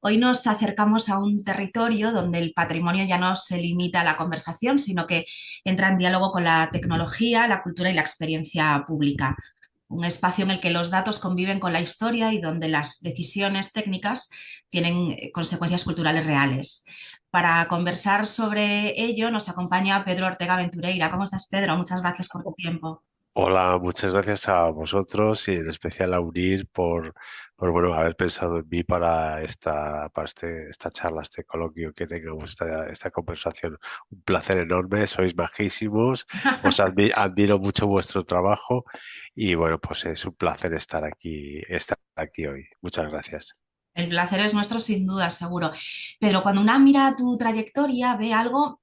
Hoy nos acercamos a un territorio donde el patrimonio ya no se limita a la conversación, sino que entra en diálogo con la tecnología, la cultura y la experiencia pública. Un espacio en el que los datos conviven con la historia y donde las decisiones técnicas tienen consecuencias culturales reales. Para conversar sobre ello nos acompaña Pedro Ortega Ventureira. ¿Cómo estás, Pedro? Muchas gracias por tu tiempo. Hola, muchas gracias a vosotros y en especial a Unir por bueno, haber pensado en mí para esta charla, este coloquio, que tengamos esta conversación. Un placer enorme, sois majísimos, admiro mucho vuestro trabajo y bueno, pues es un placer estar aquí hoy. Muchas gracias. El placer es nuestro, sin duda, seguro. Pedro, cuando una mira tu trayectoria, ve algo,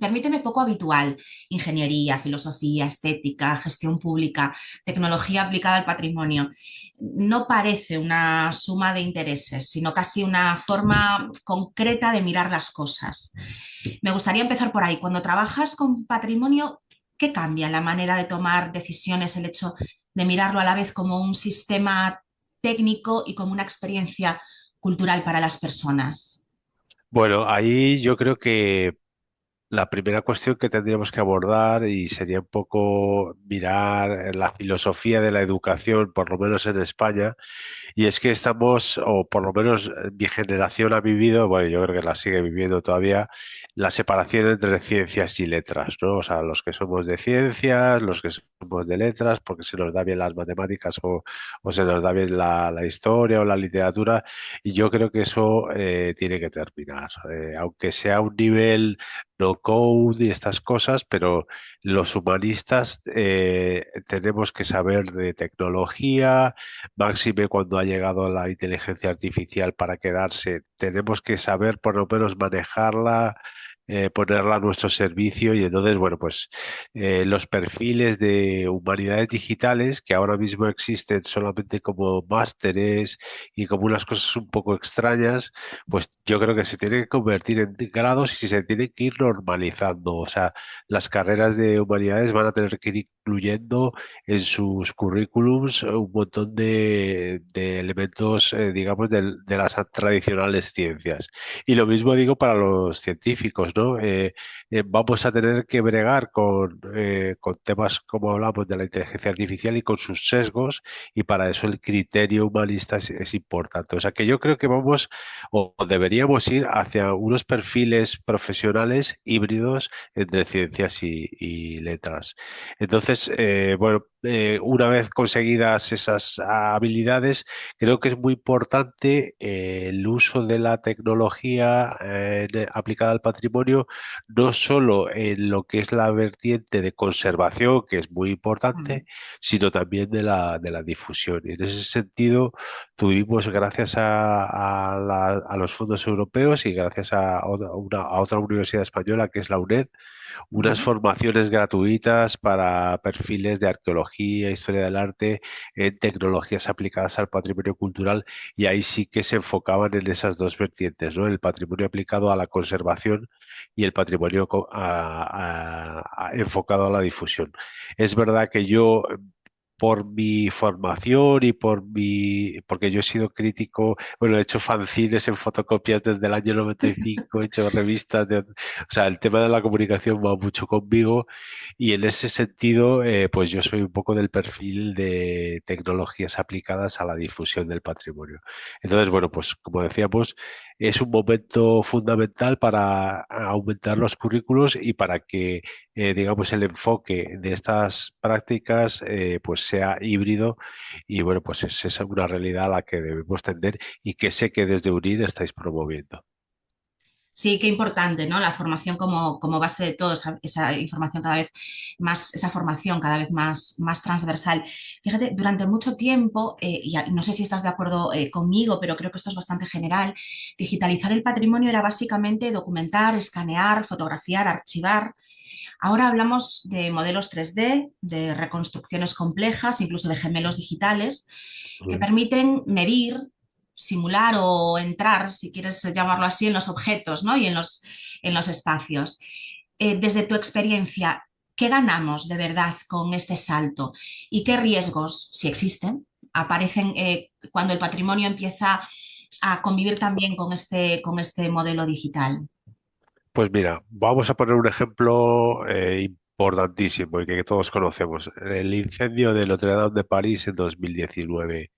permíteme, poco habitual: ingeniería, filosofía, estética, gestión pública, tecnología aplicada al patrimonio. No parece una suma de intereses, sino casi una forma concreta de mirar las cosas. Me gustaría empezar por ahí. Cuando trabajas con patrimonio, ¿qué cambia en la manera de tomar decisiones, el hecho de mirarlo a la vez como un sistema técnico y como una experiencia cultural para las personas? Bueno, ahí yo creo que la primera cuestión que tendríamos que abordar y sería un poco mirar la filosofía de la educación, por lo menos en España, y es que estamos, o por lo menos mi generación ha vivido, bueno, yo creo que la sigue viviendo todavía, la separación entre ciencias y letras, ¿no? O sea, los que somos de ciencias, los que somos de letras, porque se nos da bien las matemáticas o se nos da bien la historia o la literatura, y yo creo que eso tiene que terminar. Aunque sea un nivel no code y estas cosas, pero los humanistas tenemos que saber de tecnología, máxime cuando ha llegado la inteligencia artificial para quedarse. Tenemos que saber por lo menos manejarla, ponerla a nuestro servicio y entonces, bueno, pues los perfiles de humanidades digitales que ahora mismo existen solamente como másteres y como unas cosas un poco extrañas, pues yo creo que se tienen que convertir en grados y se tienen que ir normalizando. O sea, las carreras de humanidades van a tener que ir incluyendo en sus currículums un montón de elementos, digamos, de las tradicionales ciencias. Y lo mismo digo para los científicos, ¿no? Vamos a tener que bregar con temas como hablamos de la inteligencia artificial y con sus sesgos, y para eso el criterio humanista es importante. O sea que yo creo que vamos o deberíamos ir hacia unos perfiles profesionales híbridos entre ciencias y letras. Entonces, bueno, una vez conseguidas esas habilidades, creo que es muy importante el uso de la tecnología aplicada al patrimonio, no solo en lo que es la vertiente de conservación, que es muy importante, sino también de la difusión. Y en ese sentido, tuvimos, gracias a los fondos europeos y gracias a otra universidad española, que es la UNED, unas Ujú. formaciones gratuitas para perfiles de arqueología, historia del arte, en tecnologías aplicadas al patrimonio cultural, y ahí sí que se enfocaban en esas dos vertientes, ¿no? El patrimonio aplicado a la conservación y el patrimonio enfocado a la difusión. Es verdad que yo, por mi formación y porque yo he sido crítico, bueno, he hecho fanzines en fotocopias desde el año 95, he hecho revistas o sea, el tema de la comunicación va mucho conmigo, y en ese sentido, pues yo soy un poco del perfil de tecnologías aplicadas a la difusión del patrimonio. Entonces, bueno, pues como decíamos, es un momento fundamental para aumentar los currículos y para que, digamos, el enfoque de estas prácticas pues sea híbrido, y bueno, pues es una realidad a la que debemos tender y que sé que desde UNIR estáis promoviendo. Sí, qué importante, ¿no? La formación como base de todo, esa información cada vez más, esa formación cada vez más transversal. Fíjate, durante mucho tiempo, no sé si estás de acuerdo conmigo, pero creo que esto es bastante general, digitalizar el patrimonio era básicamente documentar, escanear, fotografiar, archivar. Ahora hablamos de modelos 3D, de reconstrucciones complejas, incluso de gemelos digitales, que Mm. permiten medir, simular o entrar, si quieres llamarlo así, en los objetos, ¿no? Y en los espacios. Desde tu experiencia, ¿qué ganamos de verdad con este salto? ¿Y qué riesgos, si existen, aparecen cuando el patrimonio empieza a convivir también con este modelo digital? Pues mira, vamos a poner un ejemplo importantísimo y que todos conocemos, el incendio de Notre Dame de París en 2019.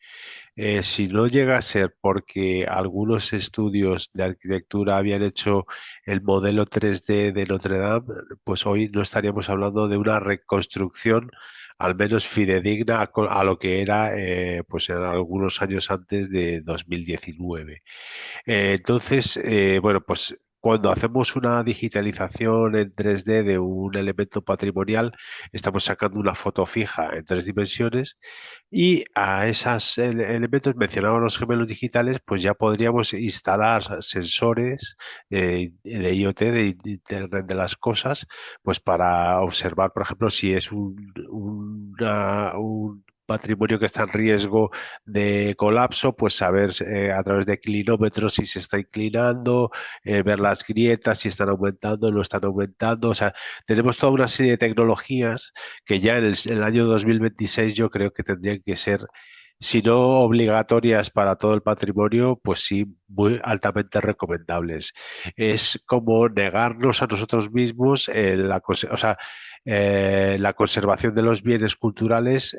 Si no llega a ser porque algunos estudios de arquitectura habían hecho el modelo 3D de Notre Dame, pues hoy no estaríamos hablando de una reconstrucción al menos fidedigna a lo que era pues en algunos años antes de 2019. Bueno, pues cuando hacemos una digitalización en 3D de un elemento patrimonial, estamos sacando una foto fija en 3 dimensiones y a esos elementos, mencionados los gemelos digitales, pues ya podríamos instalar sensores de IoT, de Internet de las Cosas, pues para observar, por ejemplo, si es un patrimonio que está en riesgo de colapso, pues saber a través de clinómetros si se está inclinando, ver las grietas, si están aumentando o no están aumentando. O sea, tenemos toda una serie de tecnologías que ya en el año 2026 yo creo que tendrían que ser, si no obligatorias para todo el patrimonio, pues sí, muy altamente recomendables. Es como negarnos a nosotros mismos o sea, la conservación de los bienes culturales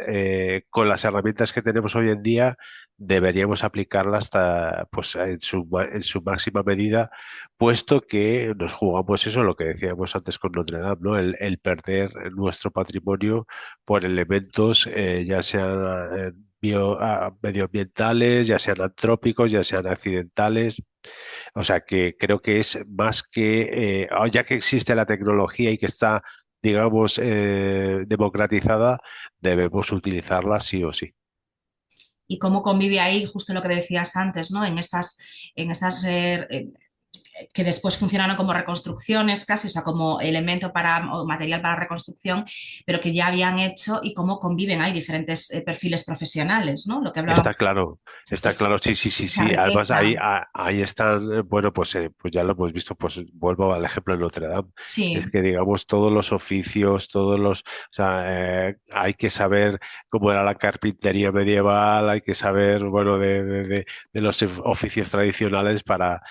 con las herramientas que tenemos hoy en día. Deberíamos aplicarla hasta pues, en su máxima medida, puesto que nos jugamos eso, lo que decíamos antes con Notre Dame, ¿no? El perder nuestro patrimonio por elementos, ya sean medioambientales, ya sean antrópicos, ya sean accidentales. O sea que creo que es más que, ya que existe la tecnología y que está, digamos, democratizada, debemos utilizarla sí o sí. Y cómo convive ahí, justo lo que decías antes, ¿no? En estas que después funcionaron como reconstrucciones casi, o sea, como elemento para, o material para reconstrucción, pero que ya habían hecho y cómo conviven. Hay diferentes perfiles profesionales, ¿no? Lo que hablábamos Está es claro, sí, sí, sí, esa sí. Además, riqueza. ahí están, bueno, pues ya lo hemos visto, pues vuelvo al ejemplo de Notre Dame. Es Sí. que, digamos, todos los oficios, o sea, hay que saber cómo era la carpintería medieval, hay que saber, bueno, de los oficios tradicionales para,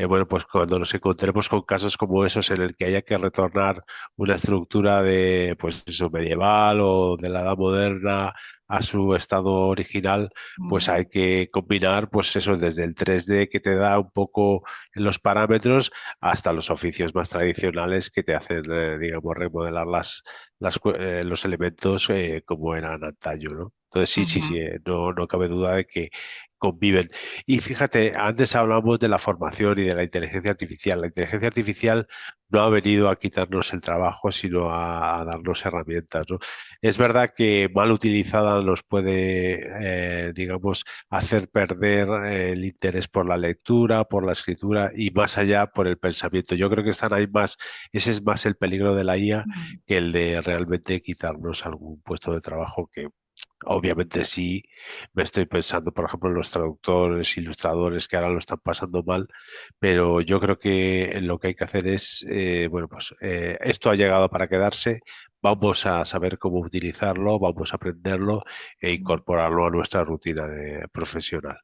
bueno, pues cuando nos encontremos con casos como esos en el que haya que retornar una estructura de, pues eso, medieval o de la edad moderna a su estado original, pues Mm. hay que combinar, pues eso, desde el 3D que te da un poco los parámetros hasta los oficios más tradicionales que te hacen, digamos, remodelar los elementos como eran antaño, ¿no? Entonces, sí, sí, sí, Ujú. no cabe duda de que conviven. Y fíjate, antes hablamos de la formación y de la inteligencia artificial. La inteligencia artificial no ha venido a quitarnos el trabajo, sino a darnos herramientas, ¿no? Es verdad que mal utilizada nos puede, digamos, hacer perder el interés por la lectura, por la escritura y más allá por el pensamiento. Yo creo que están ahí más, ese es más el peligro de la IA Mm. que el de realmente quitarnos algún puesto de trabajo que obviamente sí. Me estoy pensando, por ejemplo, en los traductores, ilustradores que ahora lo están pasando mal, pero yo creo que lo que hay que hacer es, bueno, pues esto ha llegado para quedarse. Vamos a saber cómo utilizarlo, vamos a aprenderlo e incorporarlo a nuestra rutina de profesional.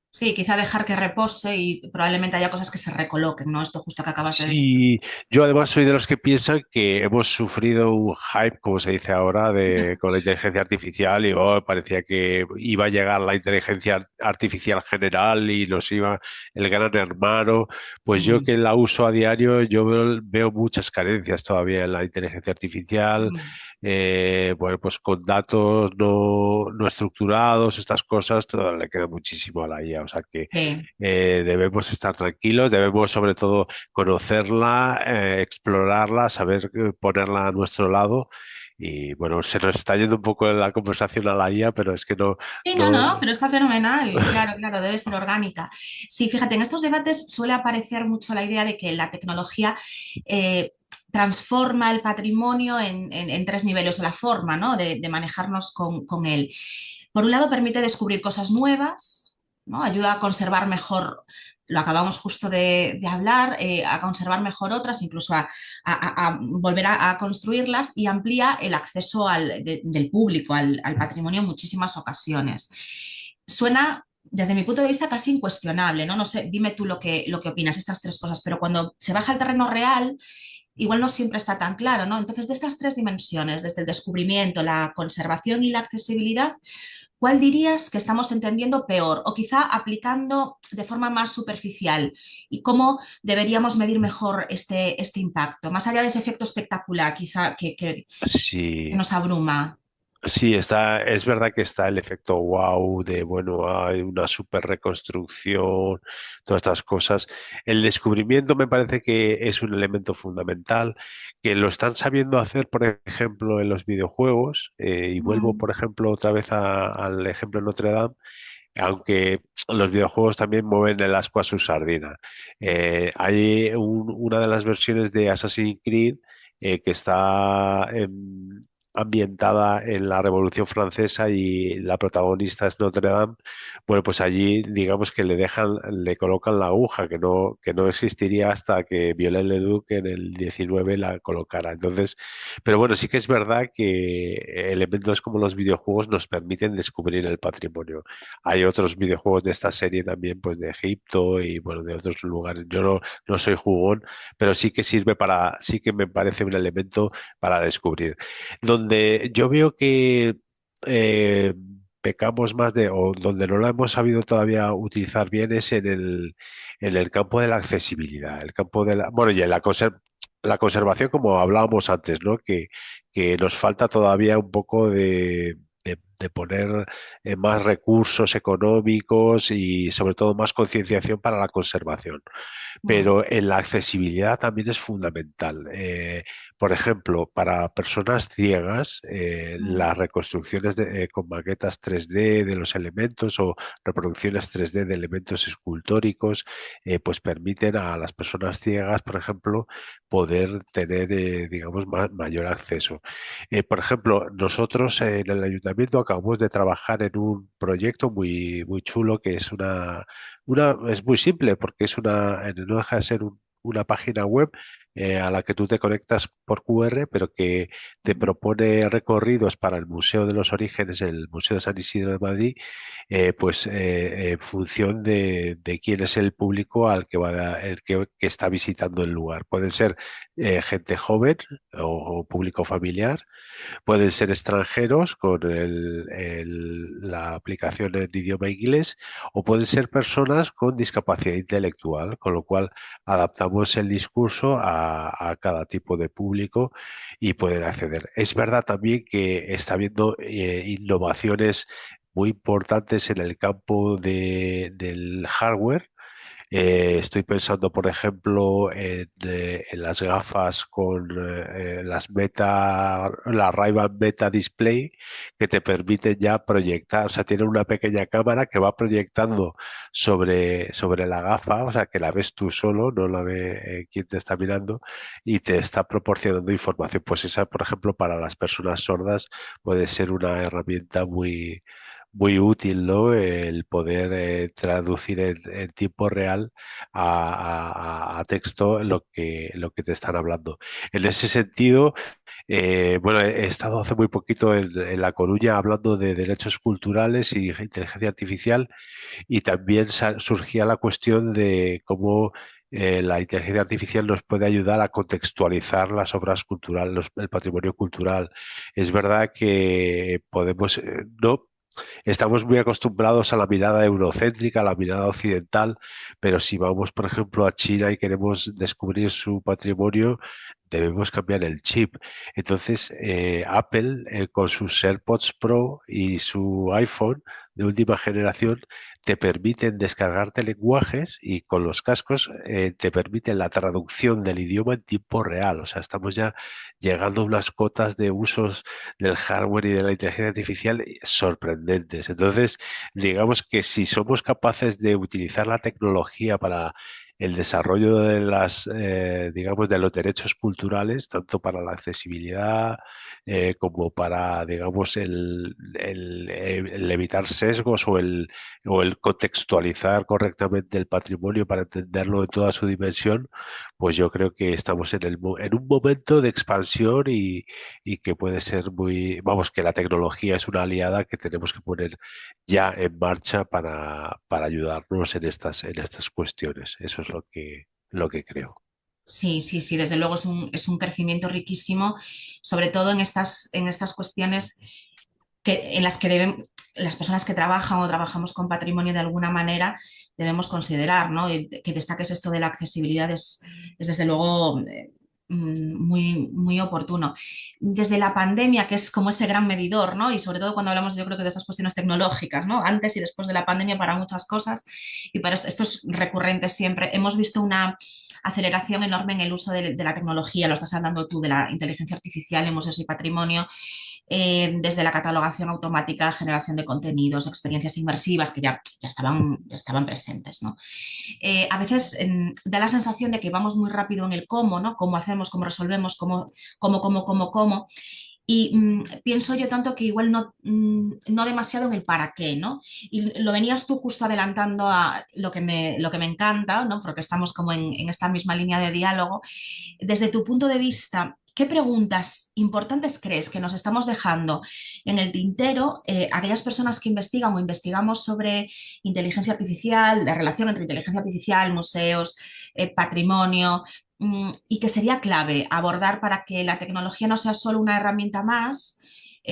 Sí, quizá dejar que repose y probablemente haya cosas que se recoloquen, ¿no? Esto justo que acabas de decir. Sí, yo además soy de los que piensan que hemos sufrido un hype, como se dice ahora, con la inteligencia artificial y parecía que iba a llegar la inteligencia artificial general y nos iba el gran hermano. Pues yo Mm. que la uso a diario, yo veo muchas carencias todavía en la inteligencia artificial. Mm. Bueno, pues con datos no estructurados, estas cosas, todo le queda muchísimo a la IA. O sea que Sí. debemos estar tranquilos, debemos sobre todo conocerla, explorarla, saber ponerla a nuestro lado. Y bueno, se nos está yendo un poco la conversación a la IA, pero es que Sí, no, no. no, pero está fenomenal, claro, claro, debe ser orgánica. Sí, fíjate, en estos debates suele aparecer mucho la idea de que la tecnología eh, transforma el patrimonio en tres niveles, o la forma, ¿no? de manejarnos con él. Por un lado, permite descubrir cosas nuevas, ¿no? Ayuda a conservar mejor, lo acabamos justo de hablar, a conservar mejor otras, incluso a volver a construirlas y amplía el acceso del público al patrimonio en muchísimas ocasiones. Suena desde mi punto de vista casi incuestionable, ¿no? No sé, dime tú lo que opinas, estas tres cosas, pero cuando se baja al terreno real, igual no siempre está tan claro, ¿no? Entonces, de estas tres dimensiones, desde el descubrimiento, la conservación y la accesibilidad, ¿cuál dirías que estamos entendiendo peor o quizá aplicando de forma más superficial? ¿Y cómo deberíamos medir mejor este impacto? Más allá de ese efecto espectacular, quizá que Sí, nos abruma. sí, es verdad que está el efecto wow de, bueno, hay una super reconstrucción, todas estas cosas. El descubrimiento me parece que es un elemento fundamental, que lo están sabiendo hacer, por ejemplo, en los videojuegos, y vuelvo, Mm, por ejemplo, otra vez al ejemplo de Notre Dame, aunque los videojuegos también mueven el asco a su sardina. Hay una de las versiones de Assassin's Creed que está ambientada en la Revolución Francesa y la protagonista es Notre Dame. Bueno, pues allí digamos que le colocan la aguja, que no existiría hasta que Viollet-le-Duc en el 19 la colocara. Entonces, pero bueno, sí que es verdad que elementos como los videojuegos nos permiten descubrir el patrimonio. Hay otros videojuegos de esta serie también, pues de Egipto y bueno, de otros lugares. Yo no soy jugón, pero sí que sirve sí que me parece un elemento para descubrir. Donde yo veo que eh, pecamos más o donde no lo hemos sabido todavía utilizar bien es en el campo de la accesibilidad, el campo de bueno, y en la conservación, como hablábamos antes, ¿no? Que nos falta todavía un poco de poner más recursos económicos y sobre todo más concienciación para la conservación. mm, Pero en la accesibilidad también es fundamental. Por ejemplo, para personas ciegas, mm, las reconstrucciones con maquetas 3D de los elementos o reproducciones 3D de elementos escultóricos, pues permiten a las personas ciegas, por ejemplo, poder tener, digamos, mayor acceso. Por ejemplo, nosotros en el ayuntamiento acabamos de trabajar en un proyecto muy chulo que es es muy simple porque no deja de ser una página web a la que tú te conectas por QR, pero que te mm, propone recorridos para el Museo de los Orígenes, el Museo de San Isidro de Madrid, pues en función de quién es el público al que que está visitando el lugar. Pueden ser gente joven o público familiar. Pueden ser extranjeros con la aplicación en idioma inglés o pueden ser personas con discapacidad intelectual, con lo cual adaptamos el discurso a cada tipo de público y pueden acceder. Es verdad también que está habiendo innovaciones muy importantes en el campo del hardware. Estoy pensando, por ejemplo, en las gafas con la Ray-Ban Meta Display, que te permiten ya proyectar, o sea, tienen una pequeña cámara que va proyectando sobre la gafa, o sea, que la ves tú solo, no la ve quien te está mirando, y te está proporcionando información. Pues esa, por ejemplo, para las personas sordas puede ser una herramienta muy útil, ¿no? El poder traducir en tiempo real a texto lo que te están hablando. En ese sentido, bueno, he estado hace muy poquito en La Coruña hablando de derechos culturales y inteligencia artificial y también surgía la cuestión de cómo la inteligencia artificial nos puede ayudar a contextualizar las obras culturales, el patrimonio cultural. Es verdad que podemos, no estamos muy acostumbrados a la mirada eurocéntrica, a la mirada occidental, pero si vamos, por ejemplo, a China y queremos descubrir su patrimonio, debemos cambiar el chip. Entonces, Apple, con sus AirPods Pro y su iPhone de última generación, te permiten descargarte lenguajes y con los cascos te permiten la traducción del idioma en tiempo real. O sea, estamos ya llegando a unas cotas de usos del hardware y de la inteligencia artificial sorprendentes. Entonces, digamos que si somos capaces de utilizar la tecnología para el desarrollo de digamos, de los derechos culturales, tanto para la accesibilidad como para, digamos, el evitar sesgos o el contextualizar correctamente el patrimonio para entenderlo en toda su dimensión, pues yo creo que estamos en un momento de expansión y que puede ser muy, vamos, que la tecnología es una aliada que tenemos que poner ya en marcha para ayudarnos en estas cuestiones. Eso es lo que creo. Sí, sí, sí, desde luego es un crecimiento riquísimo, sobre todo en estas cuestiones en las que las personas que trabajan o trabajamos con patrimonio de alguna manera debemos considerar, ¿no? Y que destaques esto de la accesibilidad es desde luego muy, muy oportuno. Desde la pandemia, que es como ese gran medidor, ¿no? Y sobre todo cuando hablamos, yo creo que de estas cuestiones tecnológicas, ¿no? Antes y después de la pandemia para muchas cosas, y para esto es recurrente siempre. Hemos visto una aceleración enorme en el uso de la tecnología, lo estás hablando tú, de la inteligencia artificial en museos y patrimonio, desde la catalogación automática, generación de contenidos, experiencias inmersivas que ya estaban presentes, ¿no? A veces da la sensación de que vamos muy rápido en el cómo, ¿no? Cómo hacemos, cómo resolvemos, cómo. Y pienso yo tanto que igual no demasiado en el para qué, ¿no? Y lo venías tú justo adelantando a lo que me encanta, ¿no? Porque estamos como en esta misma línea de diálogo. Desde tu punto de vista, ¿qué preguntas importantes crees que nos estamos dejando en el tintero aquellas personas que investigan o investigamos sobre inteligencia artificial, la relación entre inteligencia artificial, museos, patrimonio, y que sería clave abordar para que la tecnología no sea solo una herramienta más,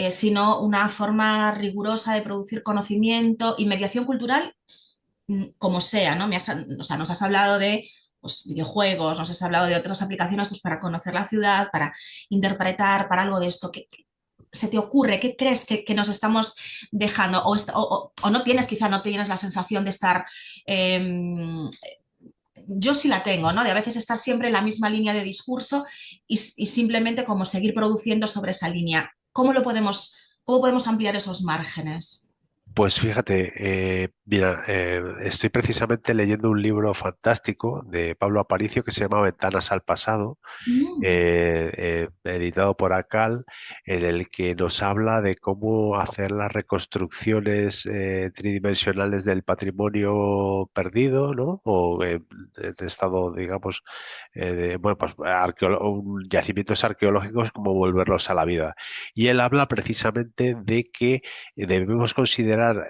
sino una forma rigurosa de producir conocimiento y mediación cultural, como sea, ¿no? O sea, nos has hablado de pues, videojuegos, nos has hablado de otras aplicaciones pues, para conocer la ciudad, para interpretar, para algo de esto. ¿Qué se te ocurre? ¿Qué crees que nos estamos dejando? O no tienes, quizá no tienes la sensación de estar... yo sí la tengo, ¿no? De a veces estar siempre en la misma línea de discurso y simplemente como seguir produciendo sobre esa línea. Cómo podemos ampliar esos márgenes? Pues fíjate, mira, estoy precisamente leyendo un libro fantástico de Pablo Aparicio que se llama Ventanas al pasado, Mm, editado por ACAL, en el que nos habla de cómo hacer las reconstrucciones tridimensionales del patrimonio perdido, ¿no? O en estado, digamos, bueno, pues yacimientos arqueológicos, como volverlos a la vida. Y él habla precisamente de que debemos considerar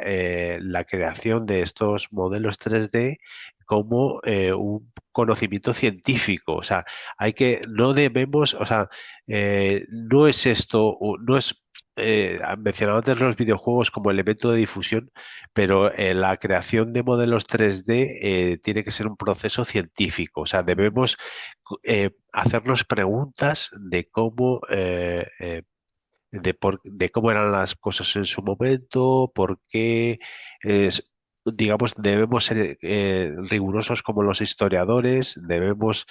la creación de estos modelos 3D como un conocimiento científico. O sea, no debemos, o sea, no es esto, no es, mencionado antes los videojuegos como elemento de difusión, pero la creación de modelos 3D tiene que ser un proceso científico. O sea, debemos hacernos preguntas de cómo de cómo eran las cosas en su momento, por qué, digamos, debemos ser rigurosos como los historiadores, debemos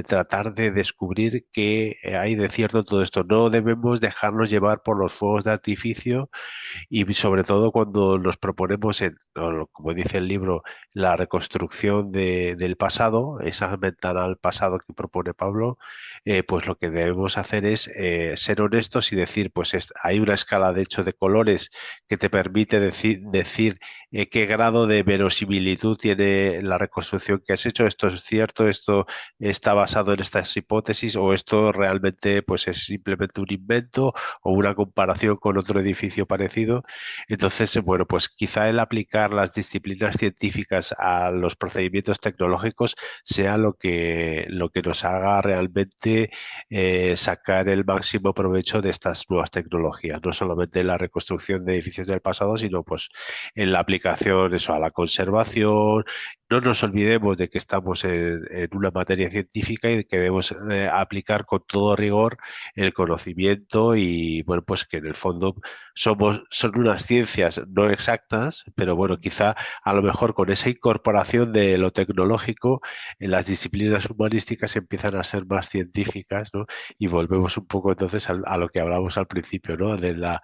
tratar de descubrir qué hay de cierto en todo esto. No debemos dejarnos llevar por los fuegos de artificio y sobre todo cuando nos proponemos, como dice el libro, la reconstrucción del pasado, esa ventana al pasado que propone Pablo, pues lo que debemos hacer es ser honestos y decir, pues hay una escala de hecho de colores que te permite decir qué grado de verosimilitud tiene la reconstrucción que has hecho. Esto es cierto, esto está basado en estas hipótesis o esto realmente pues es simplemente un invento o una comparación con otro edificio parecido. Entonces, bueno, pues quizá el aplicar las disciplinas científicas a los procedimientos tecnológicos sea lo que nos haga realmente sacar el máximo provecho de estas nuevas tecnologías, no solamente en la reconstrucción de edificios del pasado, sino pues en la aplicación eso, a la conservación. No nos olvidemos de que estamos en una materia científica y que debemos aplicar con todo rigor el conocimiento y bueno, pues que en el fondo son unas ciencias no exactas, pero bueno, quizá a lo mejor con esa incorporación de lo tecnológico, en las disciplinas humanísticas empiezan a ser más científicas, ¿no? Y volvemos un poco entonces a lo que hablamos al principio, ¿no? De la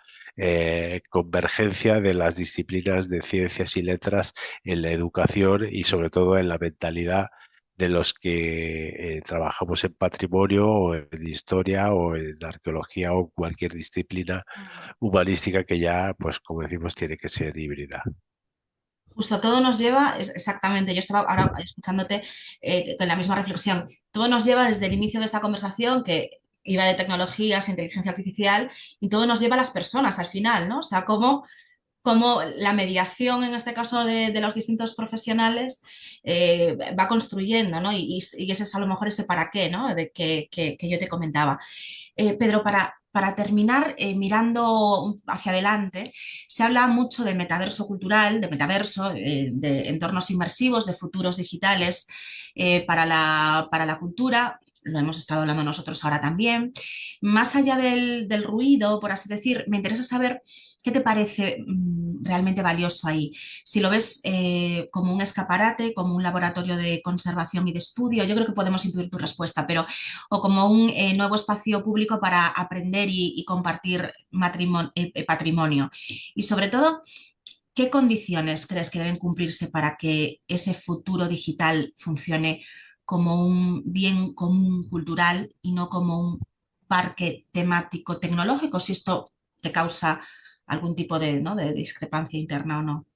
convergencia de las disciplinas de ciencias y letras en la educación y sobre todo en la mentalidad de los que trabajamos en patrimonio o en historia o en arqueología o cualquier disciplina humanística que ya, pues como decimos, tiene que ser híbrida. Justo todo nos lleva, exactamente, yo estaba ahora escuchándote con la misma reflexión, todo nos lleva desde el inicio de esta conversación que iba de tecnologías, inteligencia artificial, y todo nos lleva a las personas al final, ¿no? O sea, cómo la mediación, en este caso de los distintos profesionales, va construyendo, ¿no? Y ese es a lo mejor ese para qué, ¿no? Que yo te comentaba. Pedro, para terminar, mirando hacia adelante, se habla mucho de metaverso cultural, de metaverso, de entornos inmersivos, de futuros digitales para la cultura. Lo hemos estado hablando nosotros ahora también. Más allá del ruido, por así decir, me interesa saber qué te parece realmente valioso ahí. Si lo ves como un escaparate, como un laboratorio de conservación y de estudio, yo creo que podemos intuir tu respuesta, pero o como un nuevo espacio público para aprender y compartir patrimonio. Y sobre todo, ¿qué condiciones crees que deben cumplirse para que ese futuro digital funcione como un bien común cultural y no como un parque temático tecnológico? Si esto te causa algún tipo de, ¿no? de discrepancia interna o no.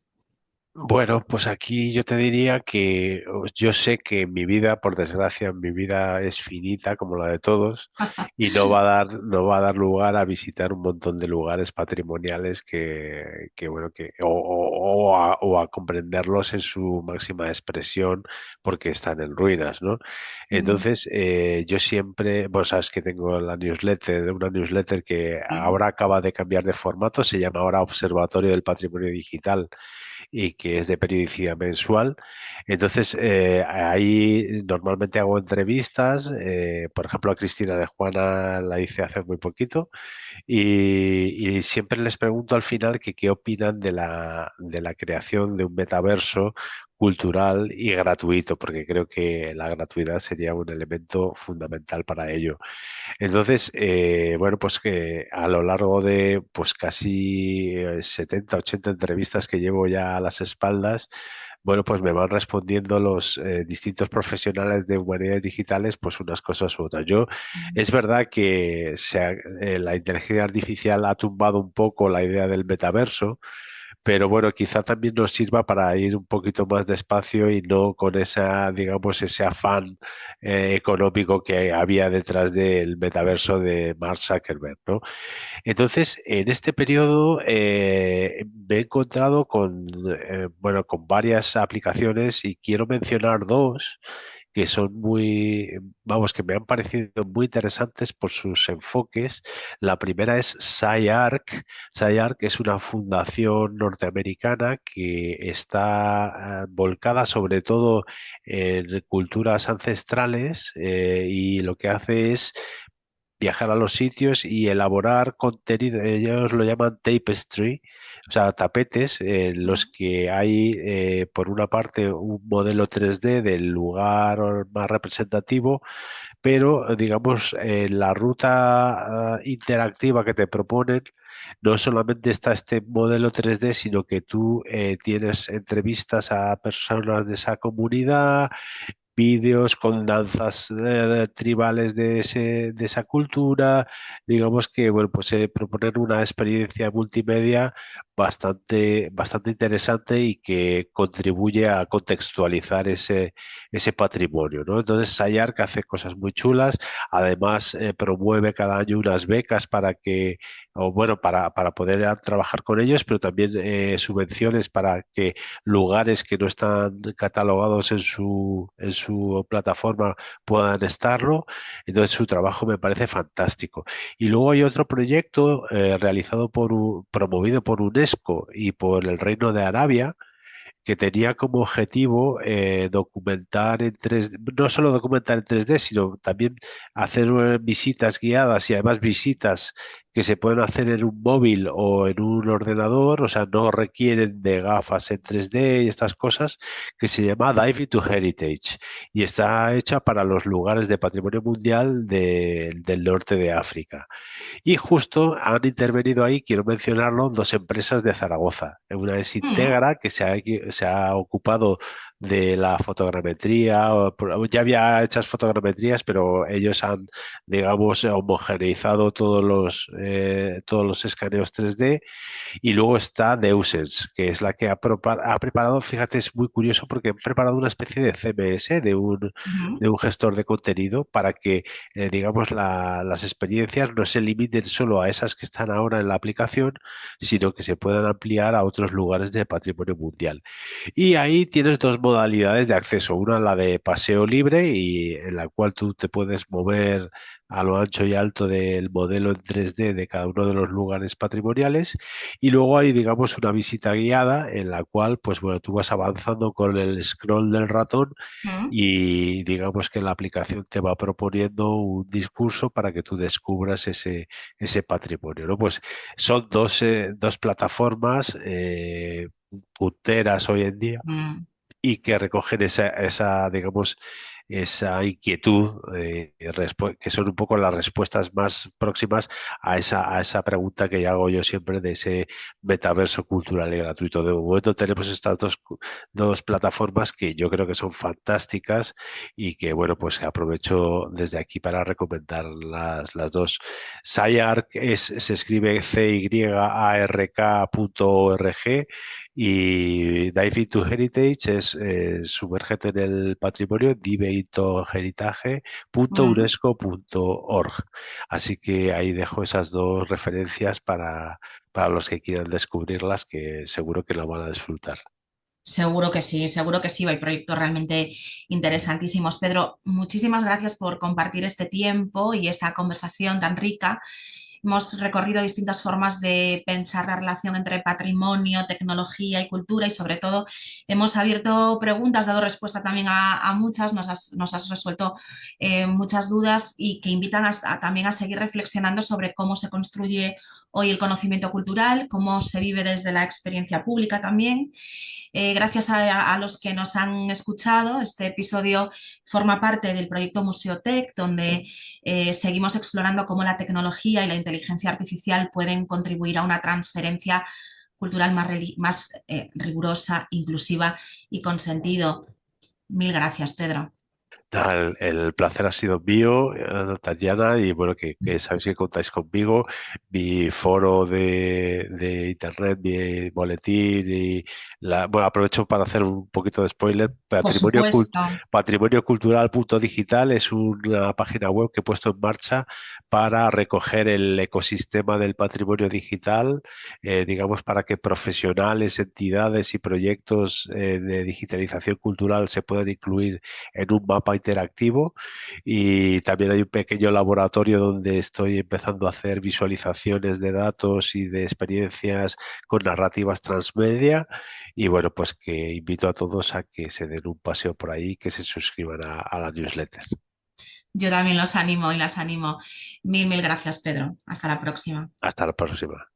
Bueno, pues aquí yo te diría que yo sé que mi vida, por desgracia, mi vida es finita como la de todos y no va a dar lugar a visitar un montón de lugares patrimoniales que bueno, o a comprenderlos en su máxima expresión porque están en ruinas, ¿no? Mm, Entonces, yo siempre, vos sabes que tengo una newsletter que sí. ahora acaba de cambiar de formato, se llama ahora Observatorio del Patrimonio Digital y que es de periodicidad mensual. Entonces, ahí normalmente hago entrevistas, por ejemplo, a Cristina de Juana la hice hace muy poquito, y siempre les pregunto al final que qué opinan de la creación de un metaverso cultural y gratuito, porque creo que la gratuidad sería un elemento fundamental para ello. Entonces, bueno, pues que a lo largo de pues casi 70, 80 entrevistas que llevo ya a las espaldas, bueno, pues me van respondiendo los distintos profesionales de humanidades digitales, pues unas cosas u otras. Es verdad que la inteligencia artificial ha tumbado un poco la idea del metaverso, pero bueno, quizá también nos sirva para ir un poquito más despacio y no con esa, digamos, ese afán económico que había detrás del metaverso de Mark Zuckerberg, ¿no? Entonces, en este periodo me he encontrado bueno, con varias aplicaciones y quiero mencionar dos que son vamos, que me han parecido muy interesantes por sus enfoques. La primera es SciArc. SciArc es una fundación norteamericana que está volcada sobre todo en culturas ancestrales y lo que hace es viajar a los sitios y elaborar contenido. Ellos lo llaman tapestry, o sea, tapetes en los que hay, por una parte, un modelo 3D del lugar más representativo, pero, digamos, la ruta interactiva que te proponen. No solamente está este modelo 3D, sino que tú tienes entrevistas a personas de esa comunidad, vídeos con danzas tribales de esa cultura, digamos que, bueno, pues proponer una experiencia multimedia bastante interesante y que contribuye a contextualizar ese patrimonio, ¿no? Entonces, Sayarc hace cosas muy chulas, además promueve cada año unas becas o bueno, para poder trabajar con ellos, pero también subvenciones para que lugares que no están catalogados en su plataforma puedan estarlo. Entonces su trabajo me parece fantástico. Y luego hay otro proyecto promovido por UNESCO y por el Reino de Arabia, que tenía como objetivo documentar en 3D, no solo documentar en 3D, sino también hacer visitas guiadas y además visitas que se pueden hacer en un móvil o en un ordenador, o sea, no requieren de gafas en 3D y estas cosas, que se llama Dive into Heritage y está hecha para los lugares de patrimonio mundial del norte de África. Y justo han intervenido ahí, quiero mencionarlo, dos empresas de Zaragoza. Una es Mm, Integra, que se ha ocupado de la fotogrametría, ya había hechas fotogrametrías, pero ellos han, digamos, homogeneizado todos los escaneos 3D y luego está Deusens, que es la que ha preparado, fíjate, es muy curioso porque han preparado una especie de CMS, ujú, de un gestor de contenido, para que, digamos, las experiencias no se limiten solo a esas que están ahora en la aplicación, sino que se puedan ampliar a otros lugares del patrimonio mundial. Y ahí tienes dos modalidades de acceso. Una, la de paseo libre, y en la cual tú te puedes mover a lo ancho y alto del modelo en 3D de cada uno de los lugares patrimoniales. Y luego hay, digamos, una visita guiada en la cual, pues bueno, tú vas avanzando con el scroll del ratón mm. y digamos que la aplicación te va proponiendo un discurso para que tú descubras ese patrimonio, ¿no? Pues son dos plataformas punteras hoy en día Mm. y que recogen digamos, esa inquietud, que son un poco las respuestas más próximas a esa pregunta que hago yo siempre de ese metaverso cultural y gratuito. De momento tenemos estas dos plataformas que yo creo que son fantásticas y que, bueno, pues aprovecho desde aquí para recomendar las dos. SciArc se escribe CYARK.org y Dive into Heritage es sumérgete en el patrimonio, Mm. diveintoheritage.unesco.org. Así que ahí dejo esas dos referencias para los que quieran descubrirlas, que seguro que lo van a disfrutar. Seguro que sí, hay proyectos realmente interesantísimos. Pedro, muchísimas gracias por compartir este tiempo y esta conversación tan rica. Hemos recorrido distintas formas de pensar la relación entre patrimonio, tecnología y cultura y sobre todo hemos abierto preguntas, dado respuesta también a muchas, nos has resuelto muchas dudas y que invitan también a seguir reflexionando sobre cómo se construye hoy el conocimiento cultural, cómo se vive desde la experiencia pública también. Gracias a los que nos han escuchado. Este episodio forma parte del proyecto Museotec, donde seguimos explorando cómo la tecnología y la inteligencia artificial pueden contribuir a una transferencia cultural más rigurosa, inclusiva y con sentido. Mil gracias, Pedro. Nada, el placer ha sido mío, Tatiana, y bueno, que sabéis que contáis conmigo. Mi foro de internet, mi boletín y bueno, aprovecho para hacer un poquito de spoiler. Por supuesto. Patrimonio Cultural Digital es una página web que he puesto en marcha para recoger el ecosistema del patrimonio digital, digamos, para que profesionales, entidades y proyectos de digitalización cultural se puedan incluir en un mapa interactivo, y también hay un pequeño laboratorio donde estoy empezando a hacer visualizaciones de datos y de experiencias con narrativas transmedia, y bueno, pues que invito a todos a que se den un paseo por ahí, que se suscriban a la newsletter. Yo también los animo y las animo. Mil gracias, Pedro. Hasta la próxima. Hasta la próxima.